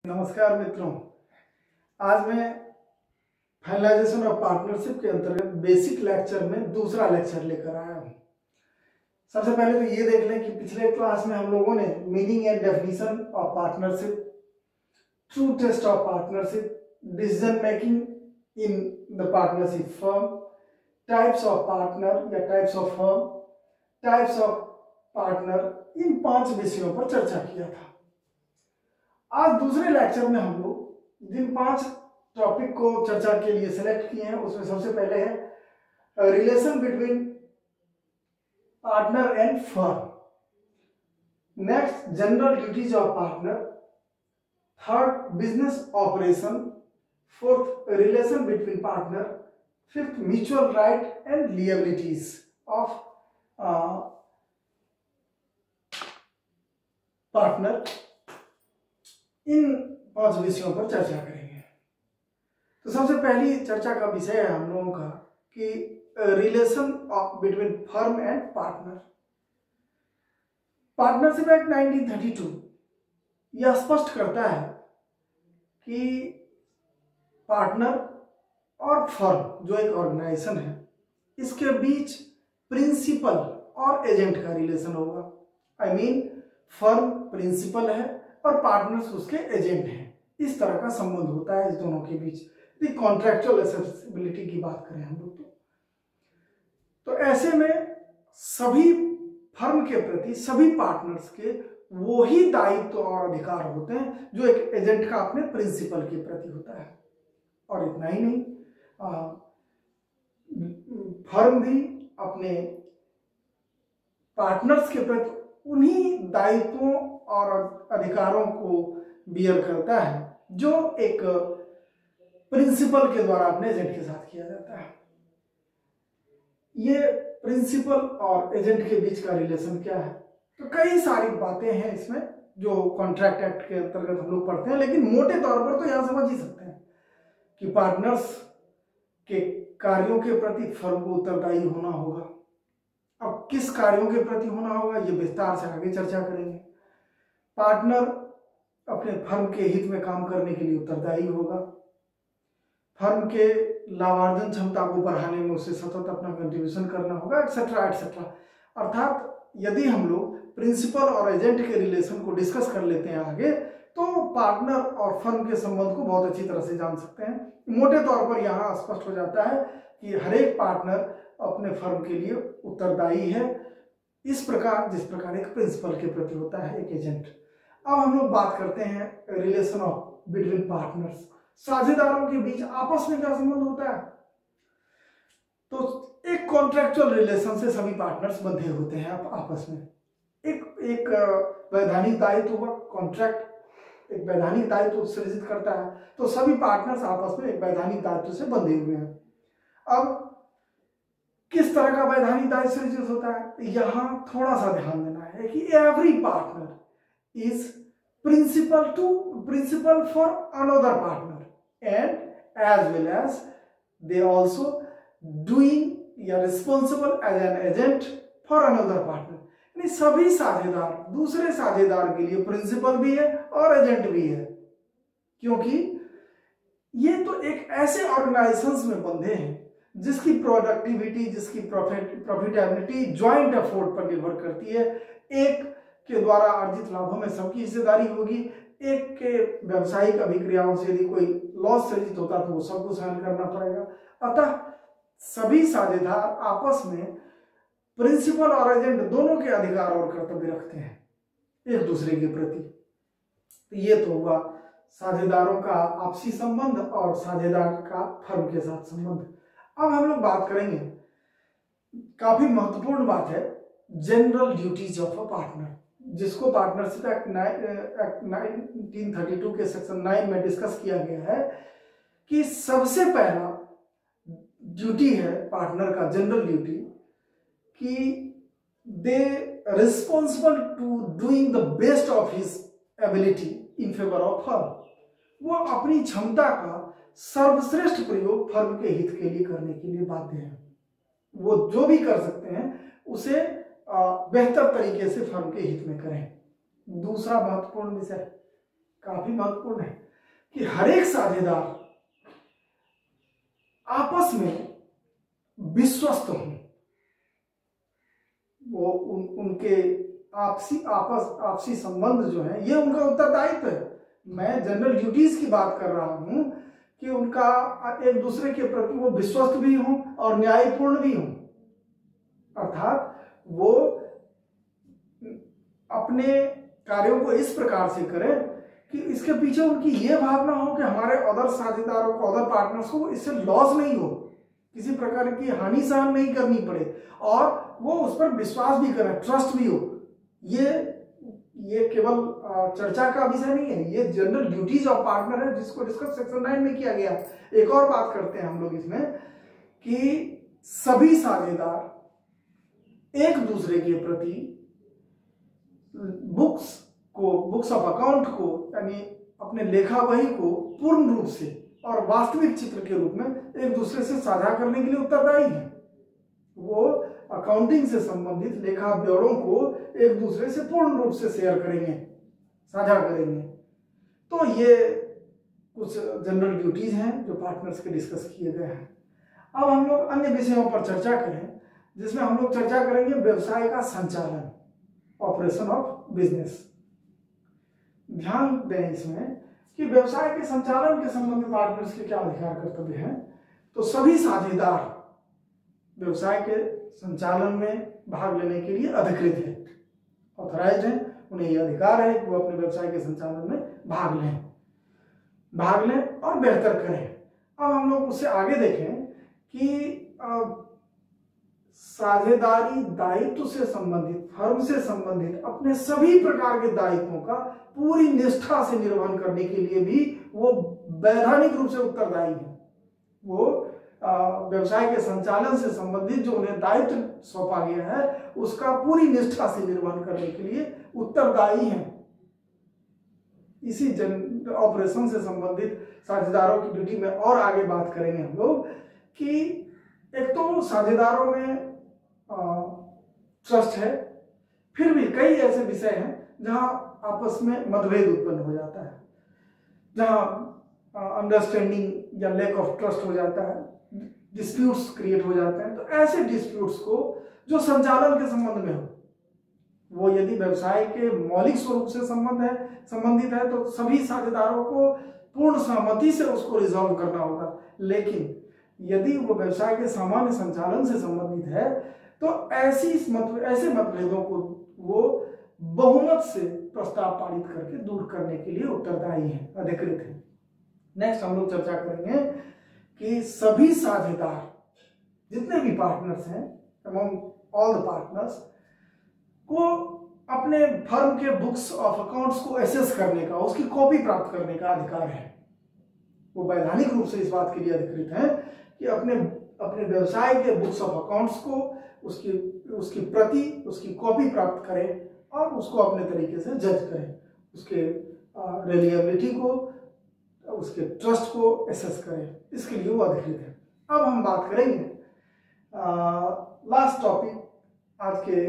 नमस्कार मित्रों, आज मैं फाइनलाइजेशन ऑफ पार्टनरशिप के अंतर्गत बेसिक लेक्चर में दूसरा लेक्चर लेकर आया हूँ। सबसे पहले तो ये देख लें कि पिछले क्लास में हम लोगों ने meaning and definition of partnership, true test of partnership, decision making in the partnership firm, types of partner या types of firm, types of partner, इन 5 विषयों पर चर्चा किया था। आज दूसरे लेक्चर में हम लोग जिन 5 टॉपिक को चर्चा के लिए सेलेक्ट किए हैं उसमें सबसे पहले है relation between partner and firm, next general duties of partner, third business operation, fourth relation between partner, fifth mutual right and liabilities of partner. इन 5 विषयों पर चर्चा करेंगे। तो सबसे पहली चर्चा का विषय है हम लोगों का कि relation between firm and partner. Partnership act 1932 यह स्पष्ट करता है कि पार्टनर और फर्म जो एक ऑर्गेनाइजेशन है, इसके बीच प्रिंसिपल और एजेंट का रिलेशन होगा। आई मीन फर्म प्रिंसिपल है और पार्टनर्स उसके एजेंट हैं। इस तरह का संबंध होता है इस दोनों के बीच। कॉन्ट्रैक्चुअल एसेसिबिलिटी की बात करें हम लोग तो ऐसे में सभी फर्म के प्रति सभी पार्टनर्स के वो ही दायित्व और अधिकार होते हैं जो एक एजेंट का अपने प्रिंसिपल के प्रति होता है। और इतना ही नहीं, फर्म भी अपने पार्टनर्स के प्रति उन्हीं दायित्वों और अधिकारों को बियर करता है जो एक प्रिंसिपल के द्वारा अपने एजेंट के साथ किया जाता है। ये प्रिंसिपल और एजेंट के बीच का रिलेशन क्या है, तो कई सारी बातें हैं इसमें जो कॉन्ट्रैक्ट एक्ट के अंतर्गत हम लोग पढ़ते हैं, लेकिन मोटे तौर पर तो यहां समझ ही सकते हैं कि पार्टनर्स के कार्यों के प्रति फर्म को उत्तरदायी होना होगा। अब किस कार्यों के प्रति होना होगा ये विस्तार से आगे चर्चा करेंगे। पार्टनर अपने फर्म के हित में काम करने के लिए उत्तरदायी होगा। फर्म के लाभार्जन क्षमता को बढ़ाने में उसे सतत अपना कंट्रीब्यूशन करना होगा, एक्सेट्रा एक्सेट्रा। अर्थात यदि हम लोग प्रिंसिपल और एजेंट के रिलेशन को डिस्कस कर लेते हैं आगे, तो पार्टनर और फर्म के संबंध को बहुत अच्छी तरह से जान सकते हैं। मोटे तौर पर यहाँ स्पष्ट हो जाता है कि हर एक पार्टनर अपने फर्म के लिए उत्तरदायी है, इस प्रकार जिस प्रकार एक प्रिंसिपल के प्रति होता है एक एजेंट। अब हम लोग बात करते हैं रिलेशन ऑफ बिटवीन पार्टनर्स। साझेदारों के बीच आपस में क्या संबंध होता है, तो एक कॉन्ट्रैक्चुअल रिलेशन से सभी पार्टनर्स बंधे होते हैं आपस में। एक वैधानिक दायित्व हुआ, कॉन्ट्रैक्ट एक वैधानिक दायित्व सृजित करता है, तो सभी पार्टनर्स आपस में एक वैधानिक दायित्व से बंधे हुए हैं। अब किस तरह का वैधानिक दायित्व सृजित होता है, यहां थोड़ा सा ध्यान देना है कि every partner is principal for another partner and as well as they also doing या responsible as an agent for another partner. यानी सभी साझेदार दूसरे साझेदार के लिए प्रिंसिपल भी है और एजेंट भी है, क्योंकि ये तो एक ऐसे ऑर्गेनाइजेशंस में बंधे हैं जिसकी प्रोडक्टिविटी, जिसकी प्रॉफिटेबिलिटी ज्वाइंट एफर्ट पर निर्भर करती है। एक के द्वारा अर्जित लाभों में सबकी हिस्सेदारी होगी, एक के व्यावसायिक अभिक्रियाओं से यदि कोई लॉस सृजित होता तो वो सबको सहन करना पड़ेगा। अतः सभी साझेदार आपस में प्रिंसिपल और एजेंट दोनों के अधिकार और कर्तव्य रखते हैं एक दूसरे के प्रति। तो ये तो हुआ साझेदारों का आपसी संबंध और साझेदार का फर्म के साथ संबंध। अब हम लोग बात करेंगे, काफी महत्वपूर्ण बात है, general duties of a partner, जिसको पार्टनरशिप एक्ट 1932 के सेक्शन 9 में डिस्कस किया गया है कि सबसे पहला ड्यूटी है पार्टनर का, जनरल ड्यूटी, कि they responsible to doing the best of his ability in favour of firm. वो अपनी क्षमता का सर्वश्रेष्ठ प्रयोग फर्म के हित के लिए करने के लिए बाध्य हैं। वो जो भी कर सकते हैं उसे बेहतर तरीके से फर्म के हित में करें। दूसरा महत्वपूर्ण विषय काफी महत्वपूर्ण है कि हर एक साझेदार आपस में विश्वस्त हों, वो उनके आपसी संबंध जो है ये उनका उत्तरदायित्व है। मैं जनरल ड्यूटीज की बात कर रहा हूं कि उनका एक दूसरे के प्रति वो विश्वस्त भी हों और न्यायपूर्ण भी हों, अर्थात वो अपने कार्यों को इस प्रकार से करें कि इसके पीछे उनकी ये भावना हो कि हमारे अदर साझेदारों को, अदर पार्टनर्स को इससे लॉस नहीं हो, किसी प्रकार की हानि सहन नहीं करनी पड़े, और वो उस पर विश्वास भी करें, ट्रस्ट भी हो। ये केवल चर्चा का विषय नहीं है, ये जनरल ड्यूटीज ऑफ पार्टनर है जिसको डिस्कस सेक्शन 9 में किया गया। एक और बात करते हैं हम लोग इसमें कि सभी साझेदार एक दूसरे के प्रति बुक्स ऑफ अकाउंट को, यानी अपने लेखा बही को पूर्ण रूप से और वास्तविक चित्र के रूप में एक दूसरे से साझा करने के लिए उत्तरदायी है। वो अकाउंटिंग से संबंधित लेखा ब्यौरों को एक दूसरे से पूर्ण रूप से शेयर करेंगे, साझा करेंगे। तो ये कुछ जनरल ड्यूटीज हैं जो पार्टनर्स के डिस्कस किए गए हैं। अब हम लोग अन्य विषयों पर चर्चा करें, जिसमें हम लोग चर्चा करेंगे व्यवसाय का संचालन, ऑपरेशन ऑफ बिजनेस। ध्यान दें इसमें कि व्यवसाय के संचालन के संबंध में पार्टनर्स के क्या अधिकार कर्तव्य हैं। तो सभी साझेदार व्यवसाय के संचालन में भाग लेने के लिए अधिकृत है, ऑथराइज्ड है, उन्हें यह अधिकार है कि वो अपने व्यवसाय के संचालन में भाग लें और बेहतर करें। अब हम लोग उससे आगे देखें कि साझेदारी दायित्व से संबंधित, फर्म से संबंधित अपने सभी प्रकार के दायित्वों का पूरी निष्ठा से निर्वहन करने के लिए भी वो वैधानिक रूप से उत्तरदायी है। वो व्यवसाय के संचालन से संबंधित जो उन्हें दायित्व सौंपा गया है उसका पूरी निष्ठा से निर्वहन करने के लिए उत्तरदायी हैं। इसी ऑपरेशन से संबंधित साझेदारों की ड्यूटी में और आगे बात करेंगे हम लोग कि एक तो साझेदारों में ट्रस्ट है, फिर भी कई ऐसे विषय हैं जहां आपस में मतभेद उत्पन्न हो जाता है, जहां अंडरस्टैंडिंग या लैक ऑफ ट्रस्ट हो जाता है, डिस्प्यूट्स क्रिएट हो जाते हैं। तो ऐसे डिस्प्यूट्स को जो संचालन के संबंध में हो, वो यदि व्यवसाय के मौलिक स्वरूप से संबंधित है तो सभी साझेदारों को पूर्ण सहमति से उसको रिजॉल्व करना होगा। लेकिन यदि वो व्यवसाय के सामान्य संचालन से संबंधित है तो ऐसे मतभेदों को वो बहुमत से प्रस्ताव पारित करके दूर करने के लिए उत्तरदायी है, अधिकृत है। नेक्स्ट हम लोग चर्चा करेंगे कि सभी साझेदार, जितने भी पार्टनर्स हैं, अमंग ऑल द पार्टनर्स को अपने फर्म के बुक्स ऑफ अकाउंट्स को एसेस करने का, उसकी कॉपी प्राप्त करने का अधिकार है। वो वैधानिक रूप से इस बात के लिए अधिकृत है कि अपने व्यवसाय के बुक्स ऑफ अकाउंट्स को उसकी प्रति, उसकी कॉपी प्राप्त करें और उसको अपने तरीके से जज करें, उसके रिलायबिलिटी को, उसके ट्रस्ट को एसेस करें, इसके लिए वो अधिकृत है। अब हम बात करेंगे लास्ट टॉपिक आज के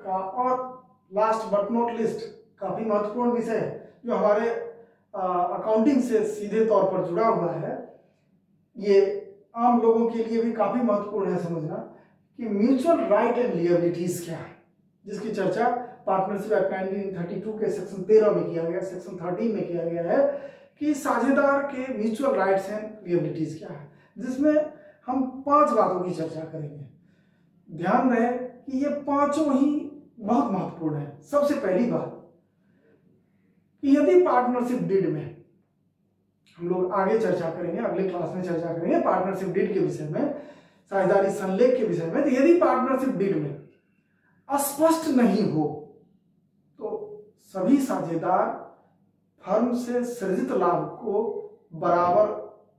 का, और लास्ट बट नॉट लिस्ट काफी महत्वपूर्ण विषय है जो हमारे अकाउंटिंग से सीधे तौर पर जुड़ा हुआ है। ये आम लोगों के लिए भी काफी महत्वपूर्ण है समझना कि म्यूचुअल राइट एंड लिएबिलिटीज क्या है, जिसकी चर्चा पार्टनरशिप एक्ट 1932 के सेक्शन 13 में किया गया, सेक्शन 13 में किया गया है कि साझेदार के म्यूचुअल राइट्स एंड लिएबिलिटीज क्या है, जिसमें हम 5 बातों की चर्चा करेंगे। ध्यान रहे कि ये पांचों ही बहुत महत्वपूर्ण है। सबसे पहली बात कि यदि पार्टनरशिप डीड में, हम लोग आगे चर्चा करेंगे, अगले क्लास में चर्चा करेंगे पार्टनरशिप डीड के विषय में, साझेदारी संलेख के विषय में, तो यदि पार्टनरशिप डीड में अस्पष्ट नहीं हो तो सभी साझेदार फर्म से सृजित लाभ को बराबर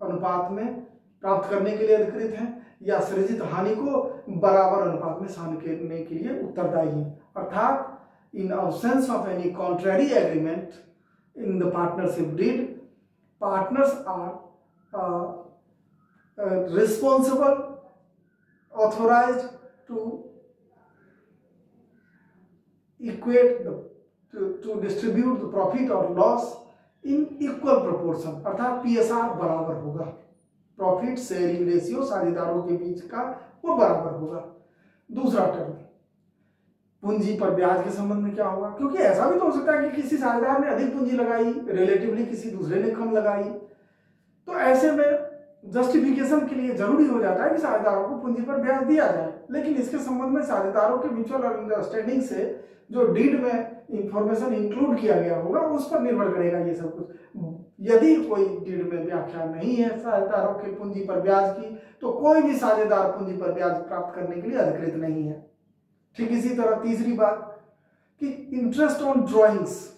अनुपात में प्राप्त करने के लिए अधिकृत हैं या सृजित हानि को बराबर अनुपात में सहन करने के लिए उत्तरदायी हैं। अर्थात इन absence of any contrary agreement in the partnership deed, partners are responsible, authorized to equate to distribute the profit or loss in equal proportion, अर्थात PSR बराबर होगा, प्रॉफिट शेयरिंग रेशियो साझेदारों के बीच का वो बराबर होगा। दूसरा टर्म पूंजी पर ब्याज के संबंध में क्या होगा, क्योंकि ऐसा भी तो हो सकता है कि किसी साझेदार ने अधिक पूंजी लगाई, रिलेटिवली किसी दूसरे ने कम लगाई, तो ऐसे में जस्टिफिकेशन के लिए जरूरी हो जाता है कि साझेदारों को पूंजी पर ब्याज दिया जाए। लेकिन इसके संबंध में साझेदारों के म्यूचुअल अंडरस्टैंडिंग से जो डीड में इंफॉर्मेशन इंक्लूड किया गया होगा उस पर निर्भर करेगा ये सब कुछ। यदि कोई डीड में व्याख्या नहीं है साझेदारों के पूंजी पर ब्याज की, तो कोई भी साझेदार पूंजी पर ब्याज प्राप्त करने के लिए अधिकृत नहीं है। ठीक इसी तरह तीसरी बात कि इंटरेस्ट ऑन ड्रॉइंग्स,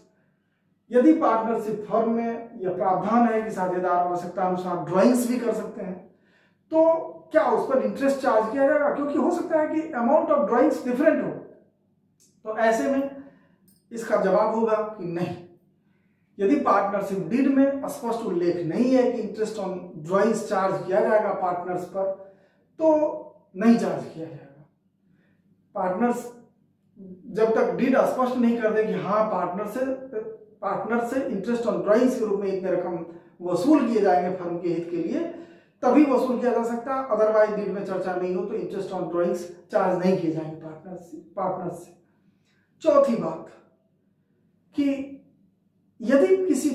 यदि पार्टनरशिप फर्म में यह प्रावधान है कि साझेदार आवश्यकता अनुसार ड्राइंग्स भी कर सकते हैं, तो क्या उस पर इंटरेस्ट चार्ज किया जाएगा, क्योंकि हो सकता है कि अमाउंट ऑफ ड्राइंग्स डिफरेंट हो। तो ऐसे में इसका जवाब होगा कि नहीं। यदि पार्टनरशिप डीड में स्पष्ट उल्लेख नहीं है कि इंटरेस्ट ऑन ड्राइंग्स चार्ज किया जाएगा पार्टनर्स पर, तो नहीं चार्ज किया जाएगा। पार्टनर्स जब तक डीड स्पष्ट नहीं कर दे कि हाँ पार्टनर से इंटरेस्ट ऑन ड्राइंग्स के रूप में इतने रकम वसूल किए जाएंगे फर्म के हित के लिए, तभी वसूल किया जा सकता है। अदरवाइज डीड में चर्चा नहीं हो तो इंटरेस्ट ऑन ड्राइंग्स चार्ज नहीं किए जाएंगे पार्टनर्स से। चौथी बात कि यदि किसी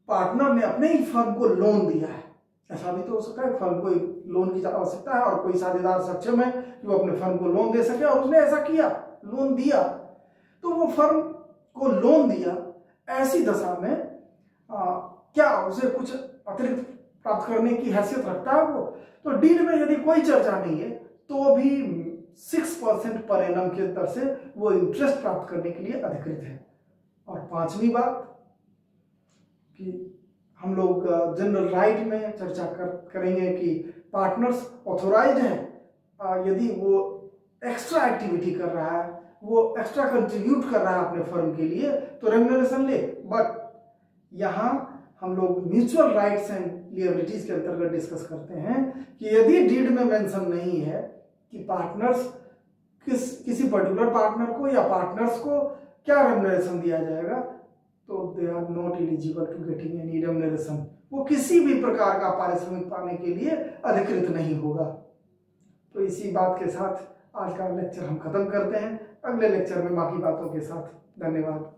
पार्टनर ने अपने ही फर्म को लोन दिया है, ऐसा भी तो हो सकता है फर्म को लोन की आवश्यकता है और कोई साझेदार सक्षम है कि वो अपने फर्म को लोन दे सके और उसने ऐसा किया, लोन दिया, तो वो फर्म को लोन दिया, ऐसी दशा में क्या उसे कुछ अतिरिक्त प्राप्त करने की हैसियत रखता है वो? तो डीड में यदि कोई चर्चा नहीं है तो भी 6% पर एनम के दर से वो इंटरेस्ट प्राप्त करने के लिए अधिकृत है। और पांचवी बात कि हम लोग जनरल राइट में चर्चा करेंगे कि पार्टनर्स ऑथोराइज हैं यदि वो एक्स्ट्रा एक्टिविटी कर रहा है, वो एक्स्ट्रा कंट्रीब्यूट कर रहा है अपने फर्म के लिए, तो रेम्युनरेशन ले। बट यहाँ हम लोग म्यूचुअल राइट्स एंड लिएबिलिटीज के अंतर्गत डिस्कस करते हैं कि यदि डीड में मेंशन नहीं है कि पार्टनर्स किसी पर्टिकुलर पार्टनर को या पार्टनर्स को क्या रेम्युनरेशन दिया जाएगा, तो they are not eligible to getting any remuneration, वो किसी भी प्रकार का पारिश्रमिक पाने के लिए अधिकृत नहीं होगा। तो इसी बात के साथ आज का लेक्चर हम खत्म करते हैं। अगले लेक्चर में बाकी बातों के साथ। धन्यवाद।